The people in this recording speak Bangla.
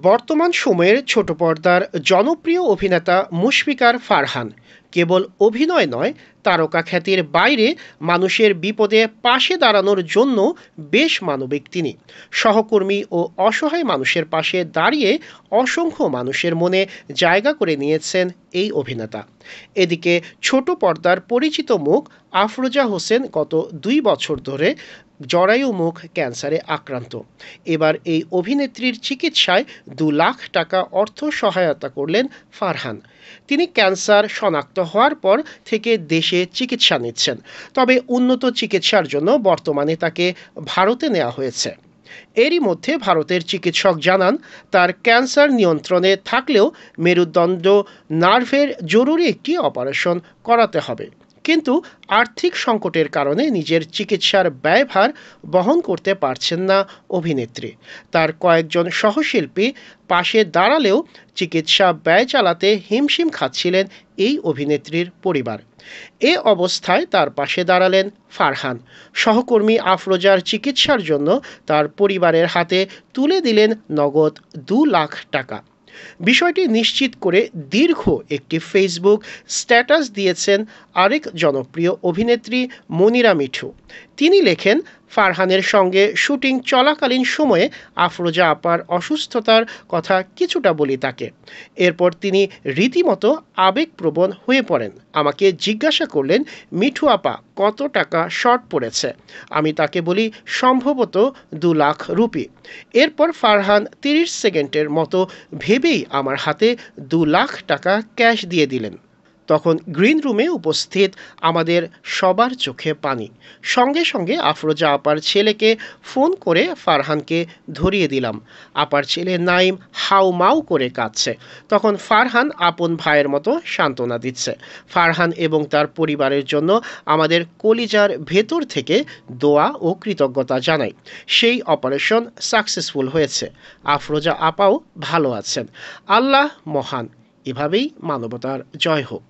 বর্তমান সময়ের ছোট পর্দার জনপ্রিয় অভিনেতা মুশফিকার ফারহান কেবল অভিনয় নয়, তারকা খ্যাতির বাইরে মানুষের বিপদে পাশে দাঁড়ানোর জন্য বেশ মানবিক তিনি। সহকর্মী ও অসহায় মানুষের পাশে দাঁড়িয়ে অসংখ্য মানুষের মনে জায়গা করে নিয়েছেন এই অভিনেতা। এদিকে ছোট পর্দার পরিচিত মুখ আফরোজা হোসেন গত 2 বছর ধরে জরায়ু মুখ ক্যান্সারে আক্রান্ত। এবার এই অভিনেত্রীর চিকিৎসায় 2 লাখ টাকা অর্থ সহায়তা করলেন ফারহান। তিনি ক্যান্সার শনাক্ত হওয়ার পর থেকে দেশে চিকিৎসা নিচ্ছেন, তবে উন্নত চিকিৎসার জন্য বর্তমানে তাকে ভারতে নেওয়া হয়েছে। এরই মধ্যে ভারতের চিকিৎসক জানান, তার ক্যান্সার নিয়ন্ত্রণে থাকলেও মেরুদণ্ড নার্ভের জরুরি একটি অপারেশন করাতে হবে। কিন্তু আর্থিক সংকটের কারণে নিজের চিকিৎসার ব্যয়ভার বহন করতে পারছেন না অভিনেত্রী। তার কয়েকজন সহশিল্পী পাশে দাঁড়ালেও চিকিৎসা ব্যয় চালাতে হিমশিম খাচ্ছিলেন এই অভিনেত্রীর পরিবার। এ অবস্থায় তার পাশে দাঁড়ালেন ফারহান। সহকর্মী আফরোজার চিকিৎসার জন্য তার পরিবারের হাতে তুলে দিলেন নগদ 2 লাখ টাকা। বিষয়টি নিশ্চিত করে দীর্ঘ একটি ফেসবুক স্ট্যাটাস দিয়েছেন আরেক জনপ্রিয় অভিনেত্রী মনিরা মিঠু। তিনি লেখেন, ফারহানের সঙ্গে শুটিং চলাকালীন সময়ে আফরোজা আপার অসুস্থতার কথা কিছুটা বলি তাকে। এরপর তিনি রীতিমতো আবেগপ্রবণ হয়ে পড়েন। আমাকে জিজ্ঞাসা করলেন, মিঠু আপা কত টাকা শর্ট পড়েছে? আমি তাকে বলি সম্ভবত 2 লাখ রুপি। এরপর ফারহান 30 সেকেন্ডের মতো ভেবেই আমার হাতে 2 লাখ টাকা ক্যাশ দিয়ে দিলেন। তখন গ্রিন রুমে উপস্থিত আমাদের সবার চোখে পানি। সঙ্গে সঙ্গে আফরোজা আপার ছেলেকে ফোন করে ফারহানকে ধরিয়ে দিলাম। আপার ছেলে নাইম হাউমাউ করে কাঁদছে। তখন ফারহান আপন ভাইয়ের মতো সান্ত্বনা দিচ্ছে। ফারহান এবং তার পরিবারের জন্য আমাদের কলিজার ভেতর থেকে দোয়া ও কৃতজ্ঞতা জানাই। সেই অপারেশন সাকসেসফুল হয়েছে। আফরোজা আপাও ভালো আছেন। আল্লাহ মহান। এভাবেই মানবতার জয় হোক।